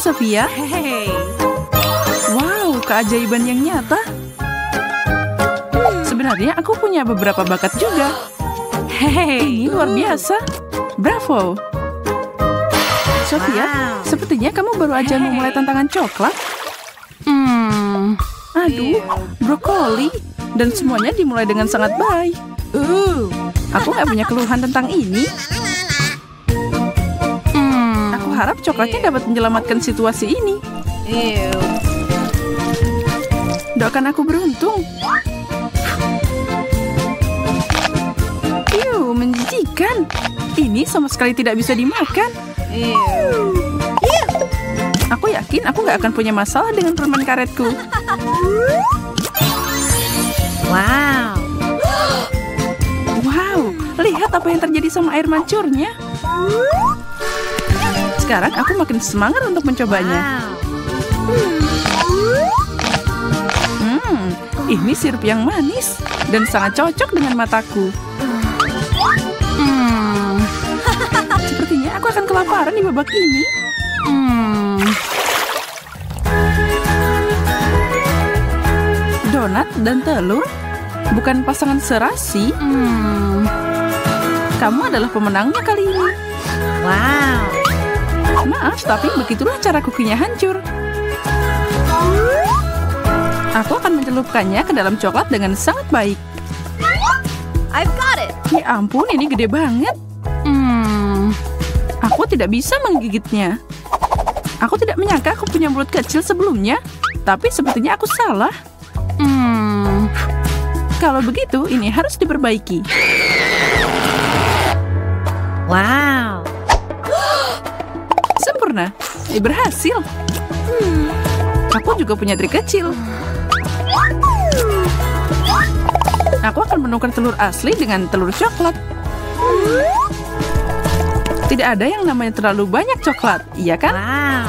Sophia. Wow, keajaiban yang nyata. Sebenarnya aku punya beberapa bakat juga. Ini luar biasa. Bravo. Sophia, sepertinya kamu baru aja memulai tantangan coklat. Aduh, brokoli. Dan semuanya dimulai dengan sangat baik. Aku nggak punya keluhan tentang ini. Aku harap coklatnya dapat menyelamatkan situasi ini. Doakan aku beruntung. Menjijikan. Ini sama sekali tidak bisa dimakan. Aku yakin aku nggak akan punya masalah dengan permen karetku. Wow. Wow, lihat apa yang terjadi sama air mancurnya. Sekarang aku makin semangat untuk mencobanya. Ini sirup yang manis dan sangat cocok dengan mataku. Sepertinya aku akan kelaparan di babak ini. Donat dan telur? Bukan pasangan serasi? Kamu adalah pemenangnya kali ini. Wow. Maaf, tapi begitulah cara kukinya hancur. Aku akan mencelupkannya ke dalam coklat dengan sangat baik. I've got it. Ya ampun, ini gede banget. Aku tidak bisa menggigitnya. Aku tidak menyangka aku punya mulut kecil sebelumnya. Tapi sepertinya aku salah. Kalau begitu, ini harus diperbaiki. Wow. Sempurna. Berhasil. Aku juga punya trik kecil. Aku akan menukar telur asli dengan telur coklat. Tidak ada yang namanya terlalu banyak coklat, iya kan? Wow.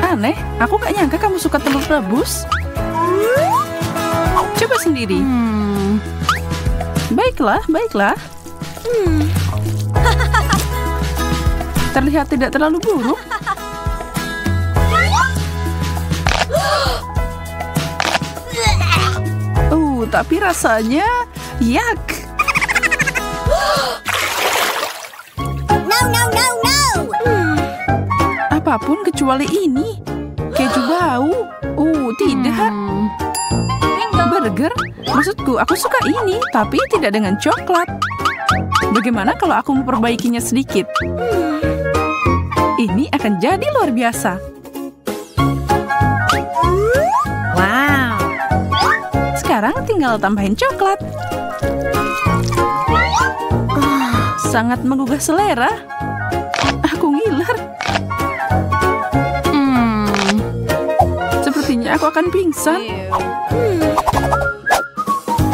Aneh, aku gak nyangka kamu suka telur rebus. Coba sendiri. Baiklah, baiklah. Terlihat tidak terlalu buruk. Tapi rasanya yak. No. Apapun kecuali ini. Keju bau. Tidak. Burger? Maksudku, aku suka ini, tapi tidak dengan coklat. Bagaimana kalau aku memperbaikinya sedikit? Ini akan jadi luar biasa. Wow. Sekarang tinggal tambahin coklat. Sangat menggugah selera. Aku ngiler. Sepertinya aku akan pingsan.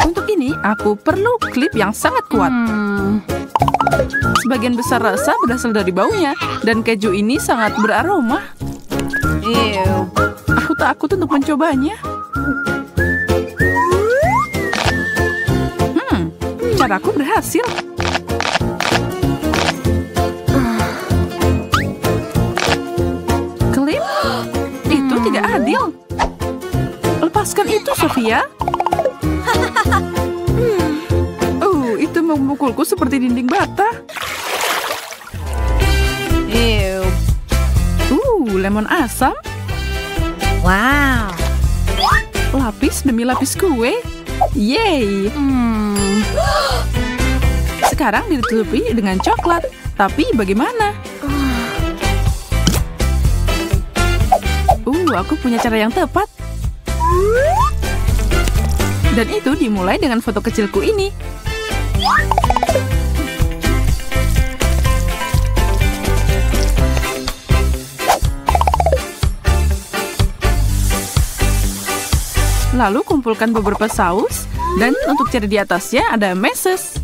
Untuk ini, aku perlu klip yang sangat kuat. Sebagian besar rasa berasal dari baunya, dan keju ini sangat beraroma. Aku takut untuk mencobanya. Caraku berhasil. Klip? Itu tidak adil. Lepaskan itu, Sophia. Itu memukulku seperti dinding bata. Lemon asam. Wow. Lapis demi lapis kue. Yeay. Sekarang ditutupi dengan coklat. Tapi bagaimana? Aku punya cara yang tepat. Dan itu dimulai dengan foto kecilku ini. Lalu kumpulkan beberapa saus, dan untuk cherry di atasnya ada meses.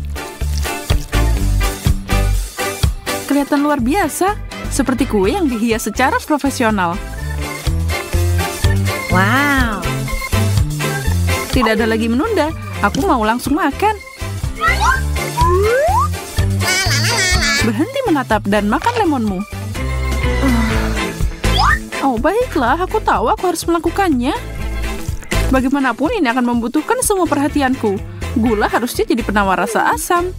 Kelihatan luar biasa, seperti kue yang dihias secara profesional. Wow. Tidak ada lagi menunda, aku mau langsung makan. Berhenti menatap dan makan lemonmu. Oh, baiklah. Aku tahu aku harus melakukannya. Bagaimanapun ini akan membutuhkan semua perhatianku. Gula harusnya jadi penawar rasa asam.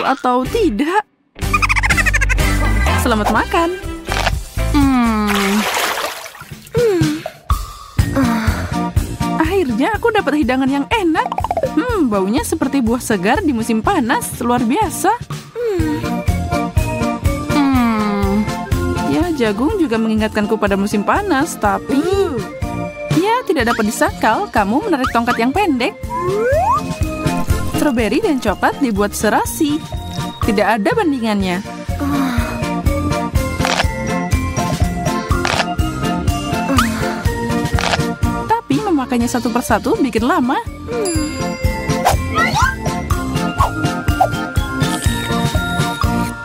Atau tidak. Selamat makan. Akhirnya aku dapat hidangan yang enak. Baunya seperti buah segar di musim panas. Luar biasa. Ya, jagung juga mengingatkanku pada musim panas. Tapi ya, tidak dapat disangkal kamu menarik tongkat yang pendek. Stroberi dan coklat dibuat serasi. Tidak ada bandingannya. Tapi memakainya satu persatu bikin lama.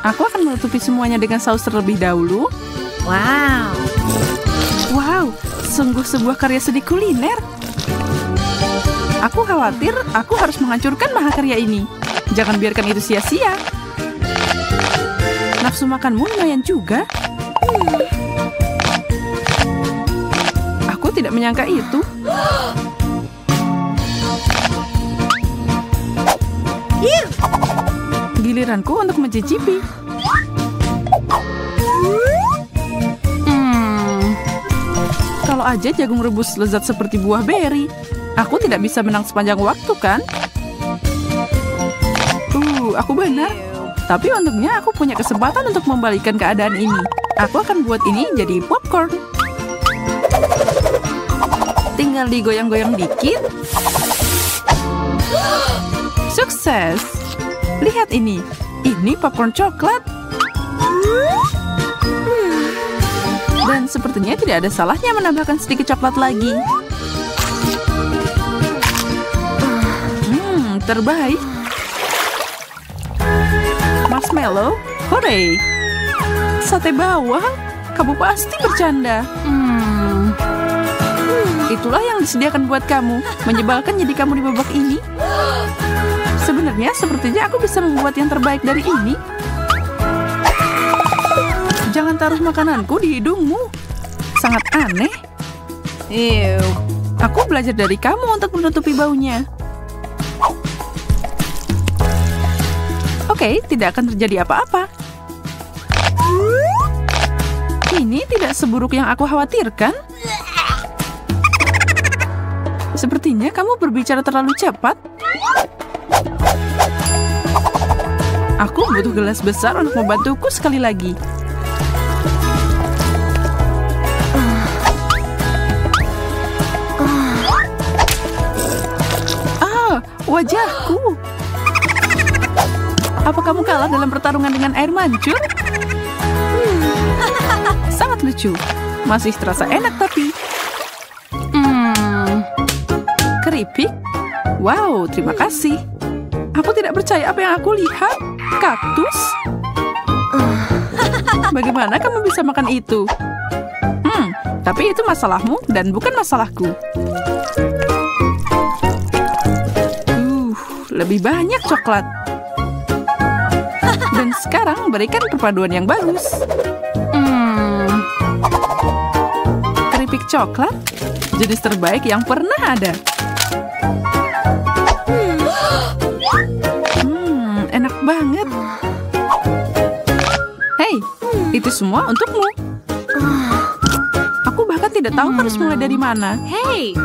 Aku akan menutupi semuanya dengan saus terlebih dahulu. Wow. Wow, sungguh sebuah karya seni kuliner. Aku khawatir aku harus menghancurkan mahakarya ini. Jangan biarkan itu sia-sia. Nafsu makanmu lumayan juga. Aku tidak menyangka itu. Giliranku untuk mencicipi. Kalau aja jagung rebus lezat seperti buah beri. Aku tidak bisa menang sepanjang waktu, kan? Aku benar. Tapi untungnya aku punya kesempatan untuk membalikkan keadaan ini. Aku akan buat ini jadi popcorn. Tinggal digoyang-goyang dikit. Sukses! Lihat ini. Ini popcorn coklat. Dan sepertinya tidak ada salahnya menambahkan sedikit coklat lagi. Terbaik. Marshmallow, hore! Sate bawang, kamu pasti bercanda. Itulah yang disediakan buat kamu. Menyebalkan jadi kamu di babak ini. Sebenarnya sepertinya aku bisa membuat yang terbaik dari ini. Jangan taruh makananku di hidungmu. Sangat aneh. Aku belajar dari kamu untuk menutupi baunya. Oke, tidak akan terjadi apa-apa. Ini tidak seburuk yang aku khawatirkan. Sepertinya kamu berbicara terlalu cepat. Aku butuh gelas besar untuk membantuku sekali lagi. Wajahku. Apa kamu kalah dalam pertarungan dengan air mancur? Sangat lucu. Masih terasa enak tapi. Keripik? Wow, terima kasih. Aku tidak percaya apa yang aku lihat. Kaktus? Bagaimana kamu bisa makan itu? Tapi itu masalahmu dan bukan masalahku. Lebih banyak coklat. Dan sekarang berikan perpaduan yang bagus. Keripik coklat, jenis terbaik yang pernah ada. Enak banget. Hei, itu semua untukmu. Aku bahkan tidak tahu harus mulai dari mana. Hey,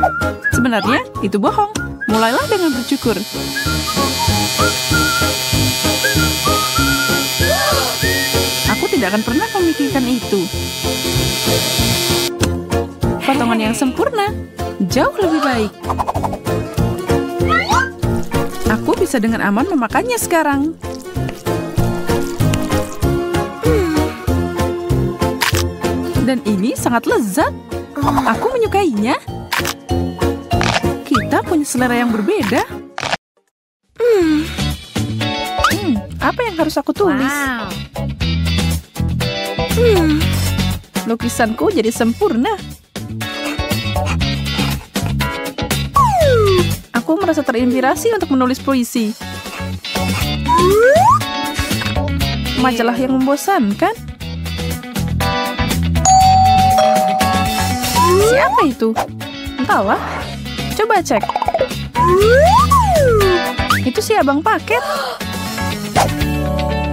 Sebenarnya itu bohong. Mulailah dengan bersyukur. Aku tidak akan pernah memikirkan itu. Potongan yang sempurna, jauh lebih baik. Aku bisa dengan aman memakannya sekarang. Dan ini sangat lezat. Aku menyukainya. Kita punya selera yang berbeda. Apa yang harus aku tulis? wow. Lukisanku jadi sempurna. Aku merasa terinspirasi untuk menulis puisi. Majalah yang membosankan. Siapa itu? Entahlah. Coba cek. Itu si abang paket.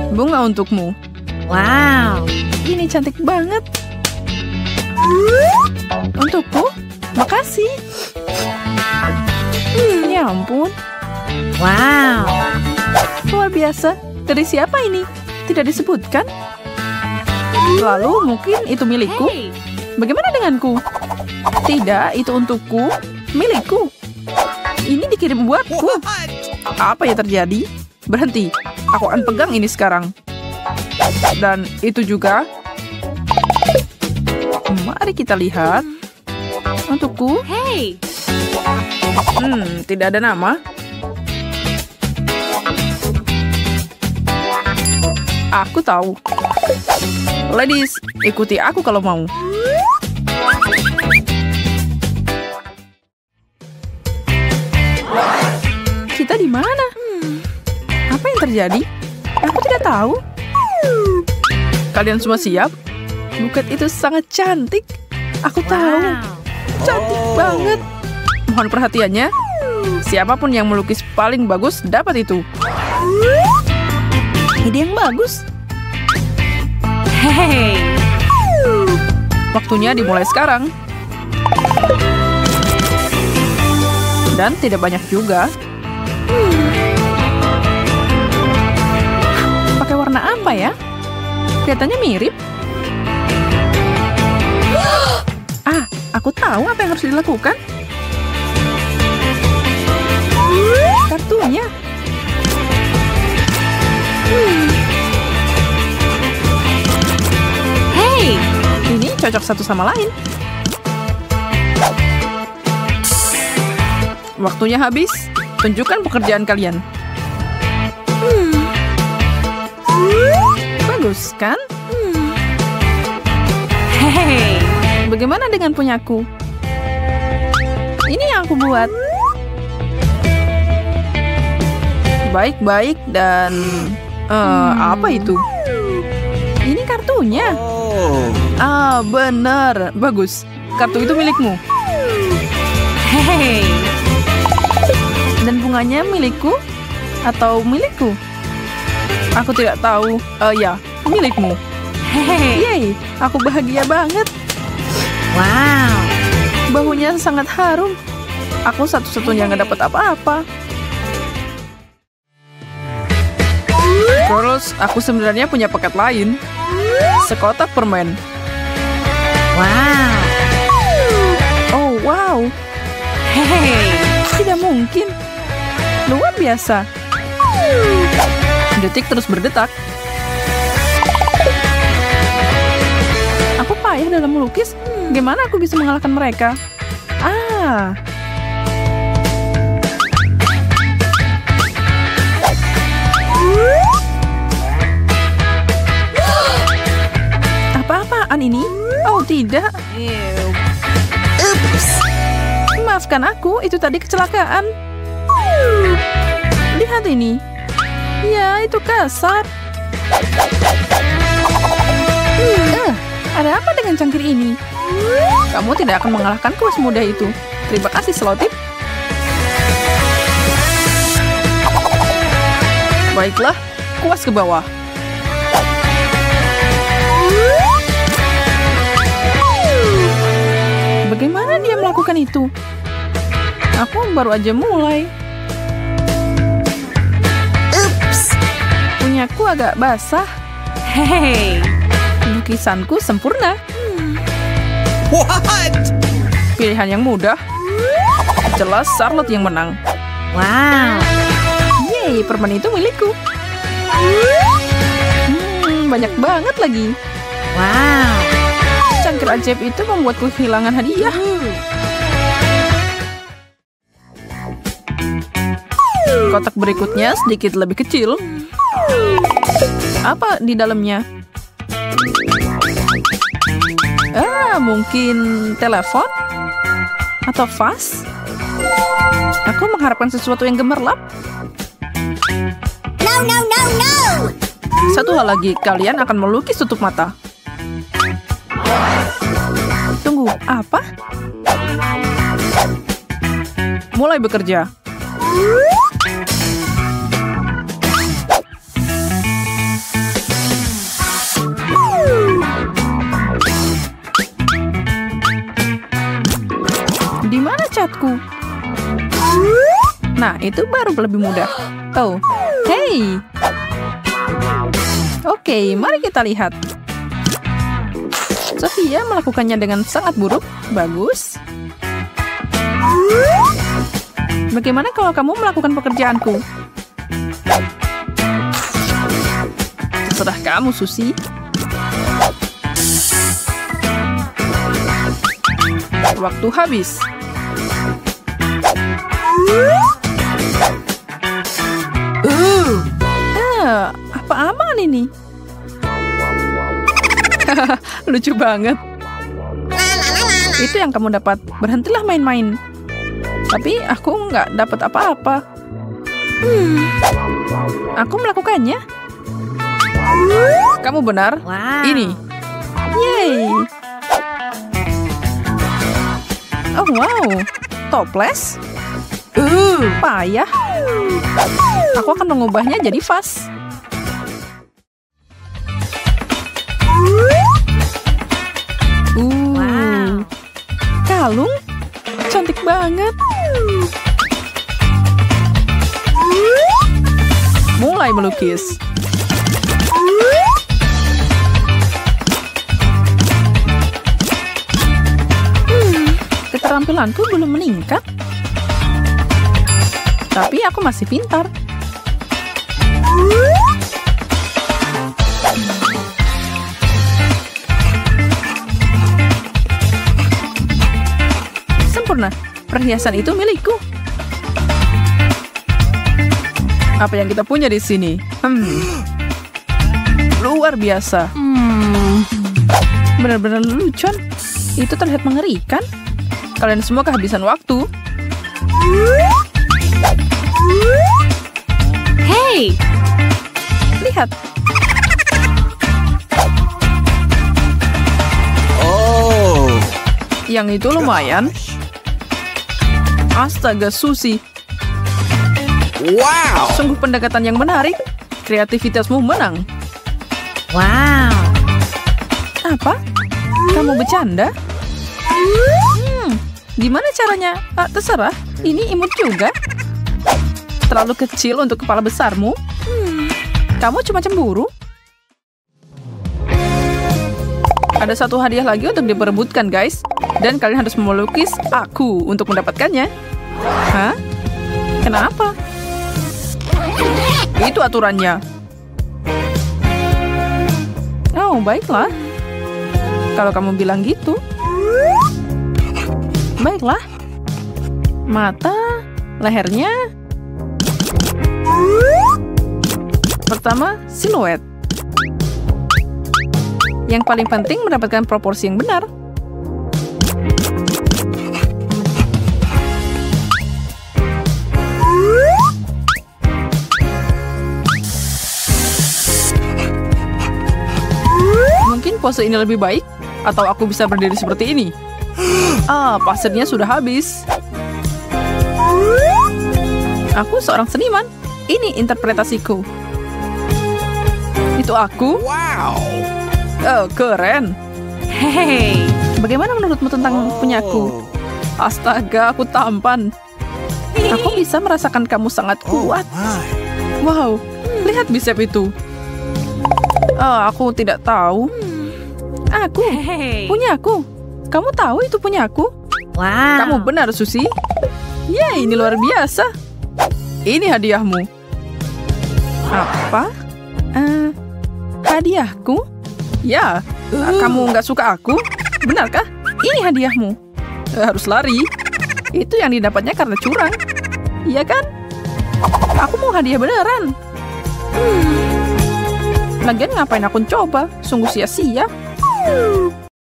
Bunga untukmu. Wow. Ini cantik banget. Untukku? Makasih. Ya ampun. Wow. Luar biasa. Dari siapa ini? Tidak disebutkan. Lalu mungkin itu milikku. Bagaimana denganku? Tidak, itu untukku. Milikku. Ini dikirim buatku. Apa yang terjadi? Berhenti. Aku akan pegang ini sekarang. Dan itu juga. Mari kita lihat. Untukku. Tidak ada nama. Aku tahu. Ladies, ikuti aku kalau mau. Kita di mana? Apa yang terjadi? Aku tidak tahu. Kalian semua siap? Buket itu sangat cantik. Aku tahu. Cantik banget. Mohon perhatiannya. Siapapun yang melukis paling bagus dapat itu. Ide yang bagus. Waktunya dimulai sekarang. Dan tidak banyak juga. Pakai warna apa ya? Kelihatannya mirip. Aku tahu apa yang harus dilakukan. Kartunya. Ini cocok satu sama lain. Waktunya habis. Tunjukkan pekerjaan kalian. Bagus, kan? Bagaimana dengan punyaku? Ini yang aku buat. Baik-baik dan... apa itu? Ini kartunya. Benar. Bagus. Kartu itu milikmu. Dan bunganya milikku? Atau milikku? Aku tidak tahu. Ya, milikmu. Yeay, aku bahagia banget. Wow. Bahunya sangat harum. Aku satu-satunya nggak dapat apa-apa. Girls, aku sebenarnya punya paket lain. Sekotak permen. Wow. Oh, wow. Tidak mungkin. Luar biasa. Detik terus berdetak. Aku payah dalam melukis. Gimana aku bisa mengalahkan mereka? Apa-apaan ini? Oh, tidak. Ups. Maafkan aku, itu tadi kecelakaan. Lihat ini. Ya, itu kasar. Ada apa dengan cangkir ini? Kamu tidak akan mengalahkanku semudah itu. Terima kasih, selotip. Baiklah, kuas ke bawah. Bagaimana dia melakukan itu? Aku baru aja mulai. Ups. Punyaku agak basah. Lukisanku sempurna. What? Pilihan yang mudah. Jelas Charlotte yang menang. Wow. Yeay, permen itu milikku. Banyak banget lagi. Wow. Cangkir ajaib itu membuatku kehilangan hadiah. Kotak berikutnya sedikit lebih kecil. Apa di dalamnya? Mungkin telepon? Atau vas? Aku mengharapkan sesuatu yang gemerlap. No! Satu hal lagi, kalian akan melukis tutup mata. Tunggu, apa? Mulai bekerja. Di mana catku? Nah, itu baru lebih mudah. Oh, hey. Oke, mari kita lihat. Sophia melakukannya dengan sangat buruk. Bagus. Bagaimana kalau kamu melakukan pekerjaanku? Terserah kamu, Susi. Waktu habis. Apa aman ini? Lucu banget. Itu yang kamu dapat. Berhentilah main-main. Tapi aku nggak dapat apa-apa. Aku melakukannya. Kamu benar. Wow. Ini. Yeay. Oh wow. Toples. Payah. Aku akan mengubahnya jadi vas. Wow. Kalung. Cantik banget. Mulai melukis. Keterampilanku belum meningkat. Tapi aku masih pintar. Sempurna. Perhiasan itu milikku. Apa yang kita punya di sini? Luar biasa. Benar-benar lelucon. Itu terlihat mengerikan. Kalian semua kehabisan waktu. Hey! Lihat. Oh. Yang itu lumayan. Astaga, Susi. Wow. Sungguh pendekatan yang menarik. Kreativitasmu menang. Wow. Apa? Kamu bercanda? Gimana caranya? Terserah. Ini imut juga. Terlalu kecil untuk kepala besarmu. Kamu cuma cemburu. Ada satu hadiah lagi untuk diperebutkan, guys. Dan kalian harus melukis aku untuk mendapatkannya. Hah? Kenapa? Itu aturannya. Oh, baiklah. Kalau kamu bilang gitu. Baiklah. Mata, lehernya. Pertama, siluet. Yang paling penting mendapatkan proporsi yang benar. Mungkin pose ini lebih baik, atau aku bisa berdiri seperti ini. Pasirnya sudah habis. Aku seorang seniman. Ini interpretasiku. Itu aku. Wow. Oh, keren. Hey! Bagaimana menurutmu tentang punyaku? Astaga, aku tampan. Aku bisa merasakan kamu sangat kuat. My. Wow, lihat bicep itu. Aku tidak tahu. Aku, Hey! punyaku. Kamu tahu itu punyaku? Wow. Kamu benar, Susi. Yeay, ini luar biasa. Ini hadiahmu. Apa? Hadiahku? Ya, kamu nggak suka aku? Benarkah? Ini hadiahmu. Harus lari. Itu yang didapatnya karena curang. Iya kan? Aku mau hadiah beneran. Lagian ngapain aku coba? Sungguh sia-sia.